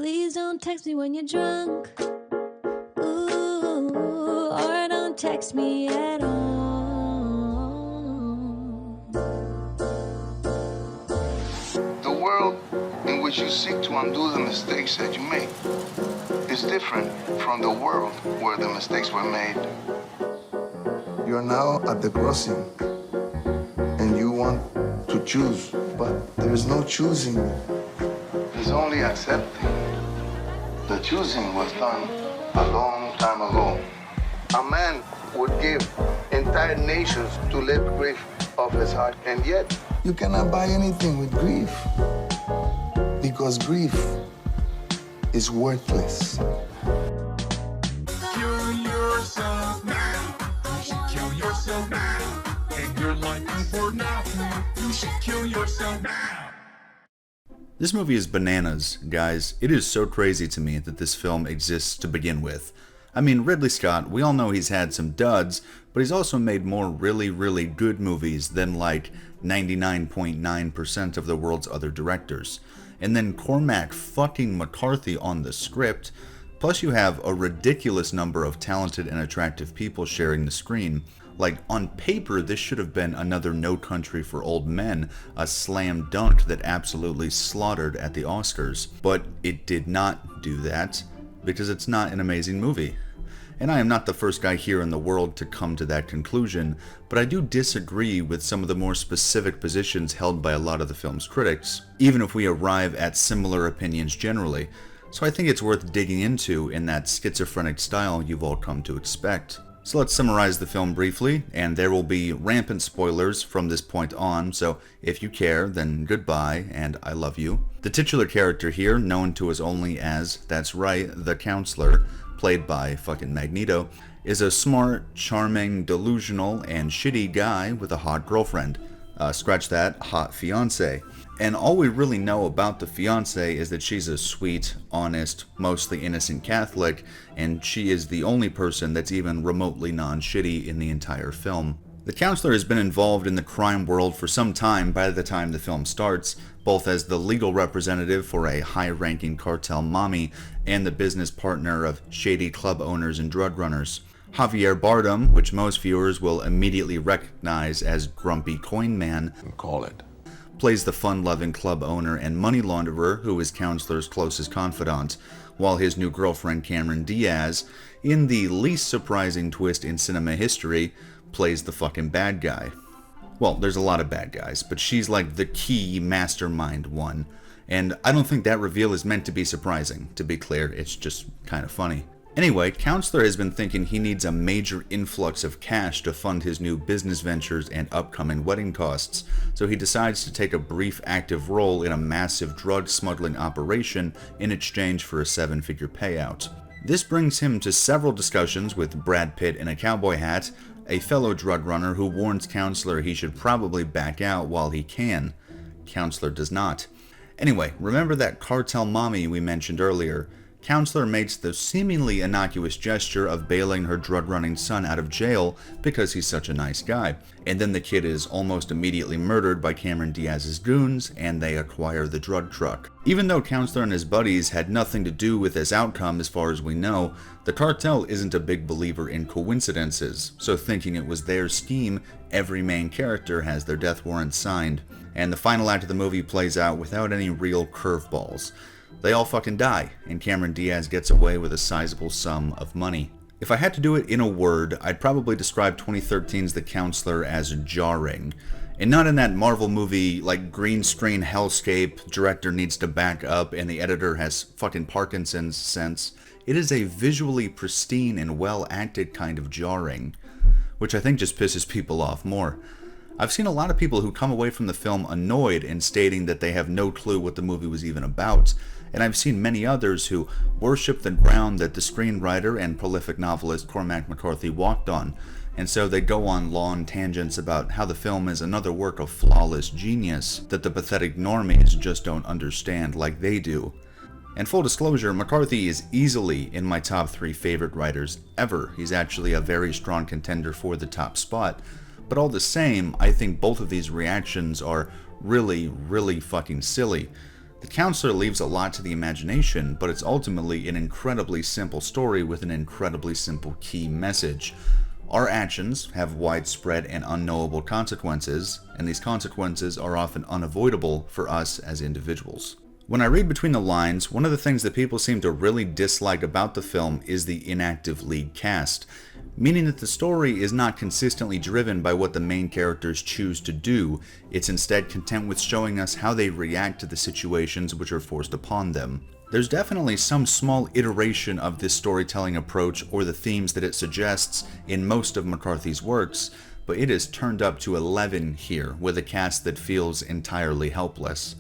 Please don't text me when you're drunk. Ooh, or don't text me at all. The world in which you seek to undo the mistakes that you make is different from the world where the mistakes were made. You're now at the crossing, and you want to choose, but there is no choosing. There's only accepting. The choosing was done a long time ago. A man would give entire nations to lift grief off his heart, and yet you cannot buy anything with grief, because grief is worthless. Kill yourself now. You should kill yourself now. And your life is for now. You should kill yourself now. This movie is bananas, guys. It is so crazy to me that this film exists to begin with. I mean, Ridley Scott, we all know he's had some duds, but he's also made more really, really good movies than like 99.9% of the world's other directors. And then Cormac fucking McCarthy on the script, plus you have a ridiculous number of talented and attractive people sharing the screen. Like, on paper, this should have been another No Country for Old Men, a slam dunk that absolutely slaughtered at the Oscars. But it did not do that, because it's not an amazing movie. And I am not the first guy here in the world to come to that conclusion, but I do disagree with some of the more specific positions held by a lot of the film's critics, even if we arrive at similar opinions generally. So I think it's worth digging into in that schizophrenic style you've all come to expect. So let's summarize the film briefly, and there will be rampant spoilers from this point on, so if you care, then goodbye, and I love you. The titular character here, known to us only as, that's right, the counselor, played by fucking Magneto, is a smart, charming, delusional, and shitty guy with a hot girlfriend. Scratch that, hot fiance. And all we really know about the fiance is that she's a sweet, honest, mostly innocent Catholic, and she is the only person that's even remotely non-shitty in the entire film. The counselor has been involved in the crime world for some time by the time the film starts, both as the legal representative for a high-ranking cartel mommy and the business partner of shady club owners and drug runners. Javier Bardem, which most viewers will immediately recognize as Grumpy Coin Man, Call it. plays the fun-loving club owner and money launderer who is Counselor's closest confidant, while his new girlfriend Cameron Diaz, in the least surprising twist in cinema history, plays the fucking bad guy. Well, there's a lot of bad guys, but she's like the key mastermind one, and I don't think that reveal is meant to be surprising. To be clear, it's just kind of funny. Anyway, Counselor has been thinking he needs a major influx of cash to fund his new business ventures and upcoming wedding costs, so he decides to take a brief active role in a massive drug smuggling operation in exchange for a 7-figure payout. This brings him to several discussions with Brad Pitt in a cowboy hat, a fellow drug runner who warns Counselor he should probably back out while he can. Counselor does not. Anyway, remember that cartel mommy we mentioned earlier? Counselor makes the seemingly innocuous gesture of bailing her drug-running son out of jail because he's such a nice guy, and then the kid is almost immediately murdered by Cameron Diaz's goons, and they acquire the drug truck. Even though Counselor and his buddies had nothing to do with this outcome as far as we know, the cartel isn't a big believer in coincidences, so thinking it was their scheme, every main character has their death warrant signed, and the final act of the movie plays out without any real curveballs. They all fucking die, and Cameron Diaz gets away with a sizable sum of money. If I had to do it in a word, I'd probably describe 2013's The Counselor as jarring. And not in that Marvel movie, like, green screen hellscape, director needs to back up and the editor has fucking Parkinson's sense. It is a visually pristine and well-acted kind of jarring, which I think just pisses people off more. I've seen a lot of people who come away from the film annoyed and stating that they have no clue what the movie was even about, and I've seen many others who worship the ground that the screenwriter and prolific novelist Cormac McCarthy walked on, and so they go on long tangents about how the film is another work of flawless genius that the pathetic normies just don't understand like they do. And full disclosure, McCarthy is easily in my top 3 favorite writers ever. He's actually a very strong contender for the top spot. But all the same, I think both of these reactions are really, really fucking silly. The Counselor leaves a lot to the imagination, but it's ultimately an incredibly simple story with an incredibly simple key message. Our actions have widespread and unknowable consequences, and these consequences are often unavoidable for us as individuals. When I read between the lines, one of the things that people seem to really dislike about the film is the inactive lead cast, meaning that the story is not consistently driven by what the main characters choose to do. It's instead content with showing us how they react to the situations which are forced upon them. There's definitely some small iteration of this storytelling approach or the themes that it suggests in most of McCarthy's works, but it is turned up to 11 here with a cast that feels entirely helpless.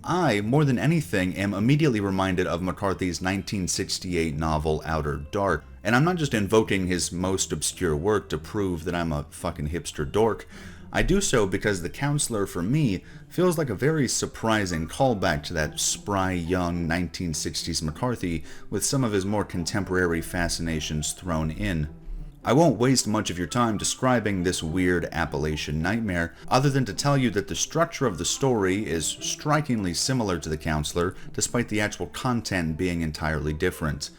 I, more than anything, am immediately reminded of McCarthy's 1968 novel Outer Dark, and I'm not just invoking his most obscure work to prove that I'm a fucking hipster dork. I do so because The Counselor, for me, feels like a very surprising callback to that spry, young 1960s McCarthy with some of his more contemporary fascinations thrown in. I won't waste much of your time describing this weird Appalachian nightmare, other than to tell you that the structure of the story is strikingly similar to The Counselor, despite the actual content being entirely different.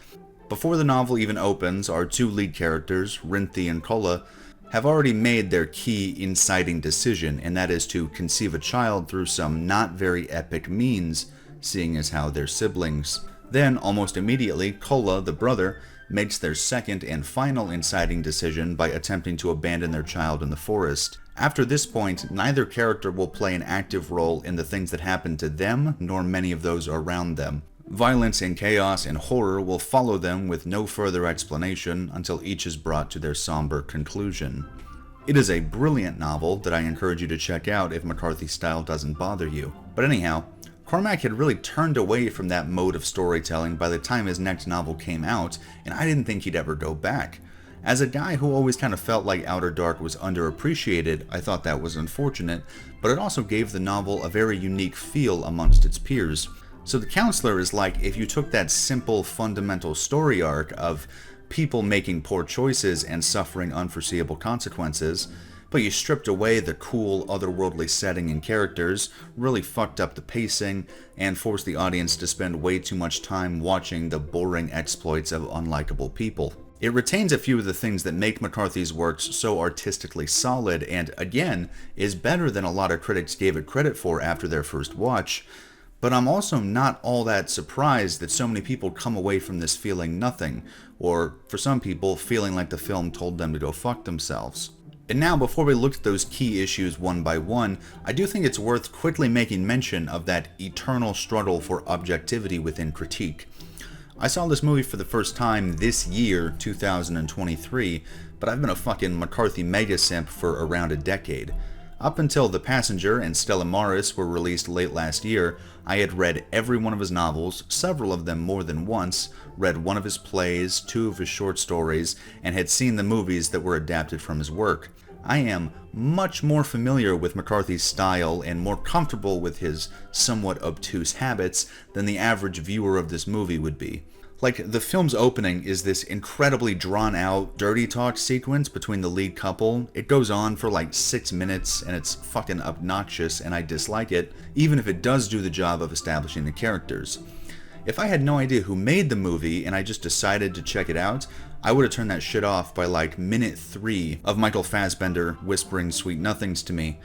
Before the novel even opens, our two lead characters, Rinthi and Kola, have already made their key inciting decision, and that is to conceive a child through some not very epic means, seeing as how they're siblings. Then, almost immediately, Kola, the brother, makes their second and final inciting decision by attempting to abandon their child in the forest. After this point, neither character will play an active role in the things that happen to them, nor many of those around them. Violence and chaos and horror will follow them with no further explanation until each is brought to their somber conclusion. It is a brilliant novel that I encourage you to check out if McCarthy's style doesn't bother you. But anyhow, Cormac had really turned away from that mode of storytelling by the time his next novel came out, and I didn't think he'd ever go back. As a guy who always kind of felt like Outer Dark was underappreciated, I thought that was unfortunate, but it also gave the novel a very unique feel amongst its peers. So The Counselor is like if you took that simple, fundamental story arc of people making poor choices and suffering unforeseeable consequences, but you stripped away the cool, otherworldly setting and characters, really fucked up the pacing, and forced the audience to spend way too much time watching the boring exploits of unlikable people. It retains a few of the things that make McCarthy's works so artistically solid, and again, is better than a lot of critics gave it credit for after their first watch, but I'm also not all that surprised that so many people come away from this feeling nothing, or for some people, feeling like the film told them to go fuck themselves. And now, before we look at those key issues one by one, I do think it's worth quickly making mention of that eternal struggle for objectivity within critique. I saw this movie for the first time this year, 2023, but I've been a fucking McCarthy mega simp for around a decade. Up until The Passenger and Stella Maris were released late last year, I had read every one of his novels, several of them more than once, read one of his plays, two of his short stories, and had seen the movies that were adapted from his work. I am much more familiar with McCarthy's style and more comfortable with his somewhat obtuse habits than the average viewer of this movie would be. Like, the film's opening is this incredibly drawn-out, dirty talk sequence between the lead couple. It goes on for like 6 minutes, and it's fucking obnoxious, and I dislike it, even if it does do the job of establishing the characters. If I had no idea who made the movie, and I just decided to check it out, I would have turned that shit off by like minute 3 of Michael Fassbender whispering sweet nothings to me.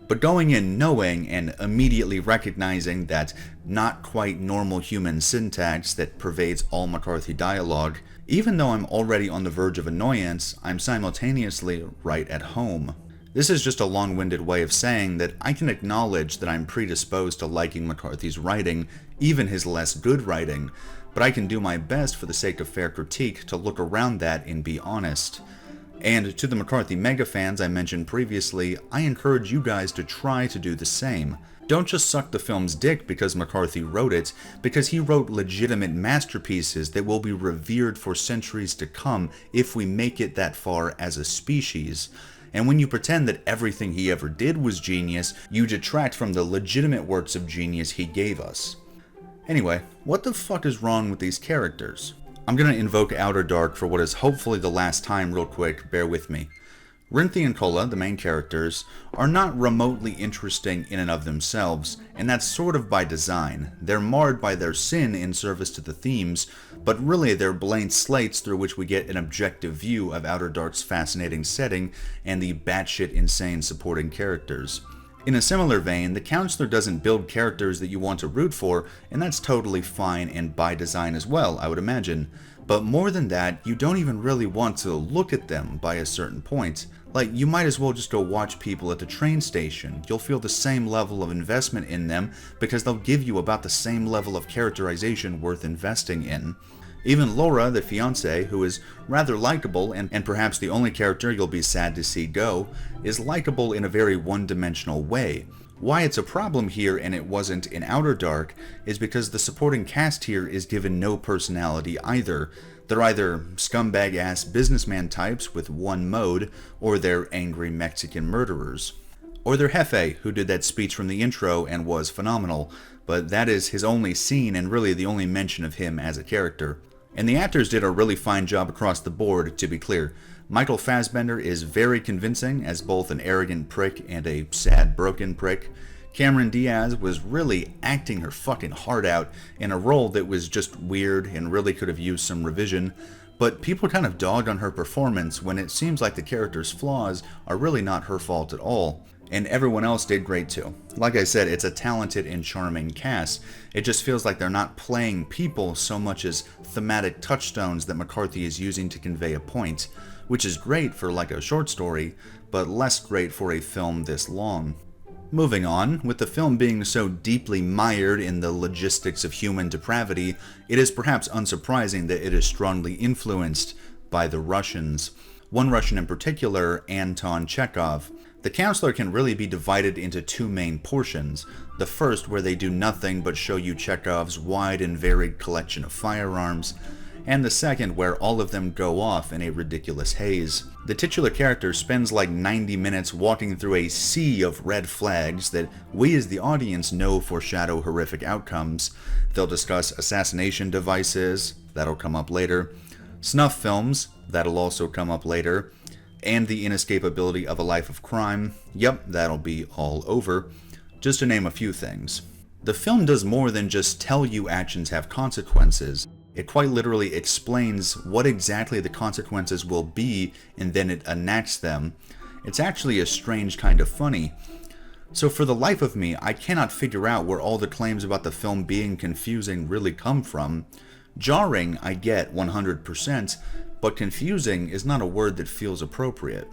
But going in knowing and immediately recognizing that not quite normal human syntax that pervades all McCarthy dialogue, even though I'm already on the verge of annoyance, I'm simultaneously right at home. This is just a long-winded way of saying that I can acknowledge that I'm predisposed to liking McCarthy's writing, even his less good writing, but I can do my best for the sake of fair critique to look around that and be honest. And to the McCarthy mega fans I mentioned previously, I encourage you guys to try to do the same. Don't just suck the film's dick because McCarthy wrote it, because he wrote legitimate masterpieces that will be revered for centuries to come if we make it that far as a species. And when you pretend that everything he ever did was genius, you detract from the legitimate works of genius he gave us. Anyway, what the fuck is wrong with these characters? I'm gonna invoke Outer Dark for what is hopefully the last time real quick, bear with me. Rinthi and Kola, the main characters, are not remotely interesting in and of themselves, and that's sort of by design. They're marred by their sin in service to the themes, but really they're blank slates through which we get an objective view of Outer Dark's fascinating setting and the batshit insane supporting characters. In a similar vein, the counselor doesn't build characters that you want to root for, and that's totally fine and by design as well, I would imagine. But more than that, you don't even really want to look at them by a certain point. Like, you might as well just go watch people at the train station. You'll feel the same level of investment in them because they'll give you about the same level of characterization worth investing in. Even Laura, the fiancée, who is rather likable and perhaps the only character you'll be sad to see go, is likable in a very one-dimensional way. Why it's a problem here and it wasn't in Outer Dark is because the supporting cast here is given no personality either. They're either scumbag-ass businessman types with one mode, or they're angry Mexican murderers. Or they're Jefe, who did that speech from the intro and was phenomenal, but that is his only scene and really the only mention of him as a character. And the actors did a really fine job across the board, to be clear. Michael Fassbender is very convincing as both an arrogant prick and a sad, broken prick. Cameron Diaz was really acting her fucking heart out in a role that was just weird and really could have used some revision, but people kind of dogged on her performance when it seems like the character's flaws are really not her fault at all. And everyone else did great too. Like I said, it's a talented and charming cast. It just feels like they're not playing people so much as thematic touchstones that McCarthy is using to convey a point, which is great for like a short story, but less great for a film this long. Moving on, with the film being so deeply mired in the logistics of human depravity, it is perhaps unsurprising that it is strongly influenced by the Russians. One Russian in particular, Anton Chekhov. The counselor can really be divided into two main portions. The first, where they do nothing but show you Chekhov's wide and varied collection of firearms, and the second, where all of them go off in a ridiculous haze. The titular character spends like 90 minutes walking through a sea of red flags that we as the audience know foreshadow horrific outcomes. They'll discuss assassination devices, that'll come up later, snuff films, that'll also come up later, and the inescapability of a life of crime, yep, that'll be all over, just to name a few things. The film does more than just tell you actions have consequences. It quite literally explains what exactly the consequences will be and then it enacts them. It's actually a strange kind of funny. So for the life of me, I cannot figure out where all the claims about the film being confusing really come from. Jarring, I get 100%, but confusing is not a word that feels appropriate.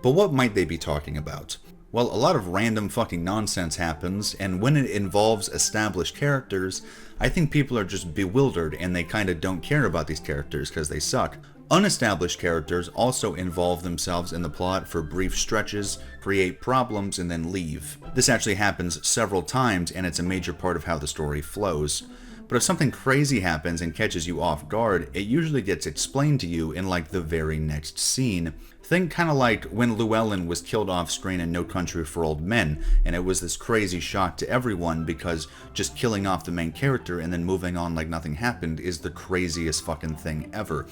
But what might they be talking about? Well, a lot of random fucking nonsense happens, and when it involves established characters, I think people are just bewildered and they kinda don't care about these characters because they suck. Unestablished characters also involve themselves in the plot for brief stretches, create problems, and then leave. This actually happens several times, and it's a major part of how the story flows. But if something crazy happens and catches you off guard, it usually gets explained to you in like the very next scene. Think kind of like when Llewellyn was killed off screen in No Country for Old Men, and it was this crazy shock to everyone because just killing off the main character and then moving on like nothing happened is the craziest fucking thing ever.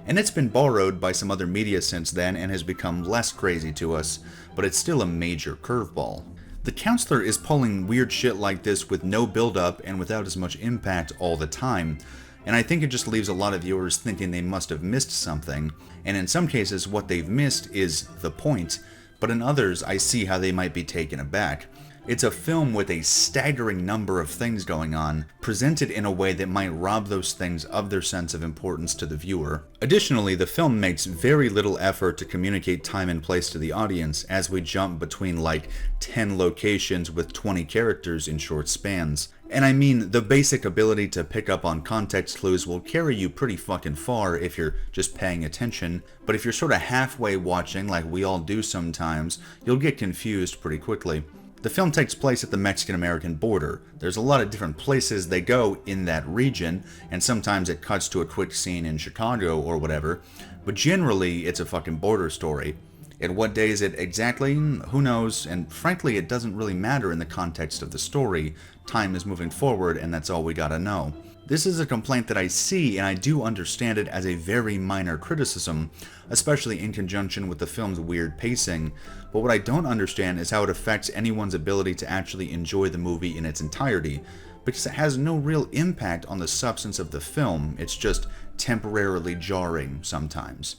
And it's been borrowed by some other media since then and has become less crazy to us, but it's still a major curveball. The counselor is pulling weird shit like this with no build-up and without as much impact all the time, and I think it just leaves a lot of viewers thinking they must have missed something, and in some cases what they've missed is the point, but in others I see how they might be taken aback. It's a film with a staggering number of things going on, presented in a way that might rob those things of their sense of importance to the viewer. Additionally, the film makes very little effort to communicate time and place to the audience as we jump between like 10 locations with 20 characters in short spans. And I mean, the basic ability to pick up on context clues will carry you pretty fucking far if you're just paying attention, but if you're sort of halfway watching like we all do sometimes, you'll get confused pretty quickly. The film takes place at the Mexican-American border. There's a lot of different places they go in that region, and sometimes it cuts to a quick scene in Chicago or whatever, but generally it's a fucking border story. And what day is it exactly? Who knows, and frankly it doesn't really matter in the context of the story. Time is moving forward and that's all we gotta know. This is a complaint that I see, and I do understand it as a very minor criticism, especially in conjunction with the film's weird pacing, but what I don't understand is how it affects anyone's ability to actually enjoy the movie in its entirety, because it has no real impact on the substance of the film, it's just temporarily jarring sometimes.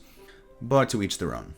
But to each their own.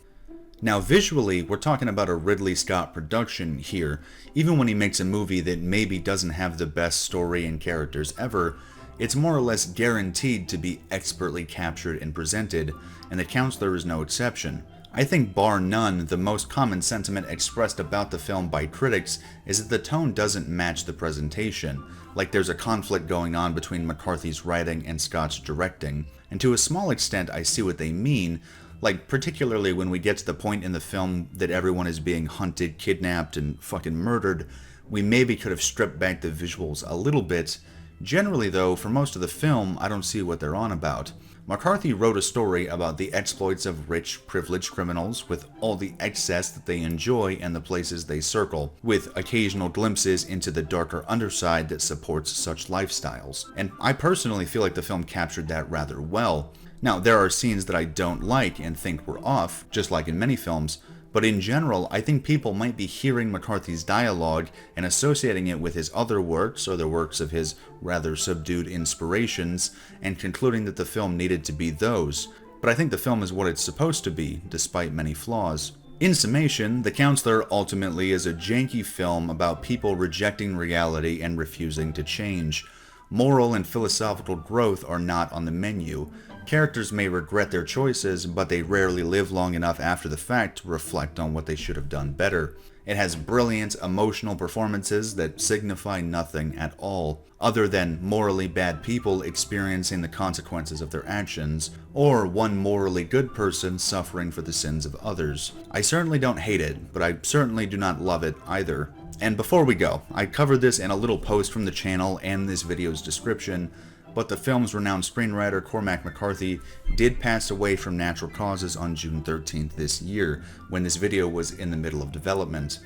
Now visually, we're talking about a Ridley Scott production here. Even when he makes a movie that maybe doesn't have the best story and characters ever, it's more or less guaranteed to be expertly captured and presented, and The Counselor is no exception. I think bar none, the most common sentiment expressed about the film by critics is that the tone doesn't match the presentation, like there's a conflict going on between McCarthy's writing and Scott's directing, and to a small extent I see what they mean, like particularly when we get to the point in the film that everyone is being hunted, kidnapped, and fucking murdered, we maybe could have stripped back the visuals a little bit. Generally though, for most of the film, I don't see what they're on about. McCarthy wrote a story about the exploits of rich, privileged criminals with all the excess that they enjoy and the places they circle, with occasional glimpses into the darker underside that supports such lifestyles. And I personally feel like the film captured that rather well. Now, there are scenes that I don't like and think were off, just like in many films, but in general, I think people might be hearing McCarthy's dialogue and associating it with his other works or the works of his rather subdued inspirations and concluding that the film needed to be those. But I think the film is what it's supposed to be, despite many flaws. In summation, The Counselor ultimately is a janky film about people rejecting reality and refusing to change. Moral and philosophical growth are not on the menu. Characters may regret their choices, but they rarely live long enough after the fact to reflect on what they should have done better. It has brilliant, emotional performances that signify nothing at all, other than morally bad people experiencing the consequences of their actions, or one morally good person suffering for the sins of others. I certainly don't hate it, but I certainly do not love it either. And before we go, I covered this in a little post from the channel and this video's description, but the film's renowned screenwriter Cormac McCarthy did pass away from natural causes on June 13th this year, when this video was in the middle of development.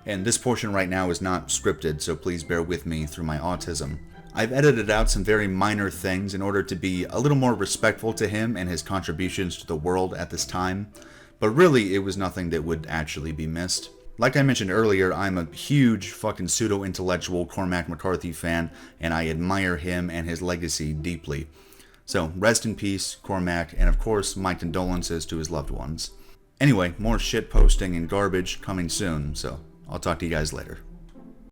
And this portion right now is not scripted, so please bear with me through my autism. I've edited out some very minor things in order to be a little more respectful to him and his contributions to the world at this time, but really it was nothing that would actually be missed. Like I mentioned earlier, I'm a huge fucking pseudo-intellectual Cormac McCarthy fan, and I admire him and his legacy deeply. So, rest in peace, Cormac, and of course, my condolences to his loved ones. Anyway, more shit posting and garbage coming soon, so I'll talk to you guys later.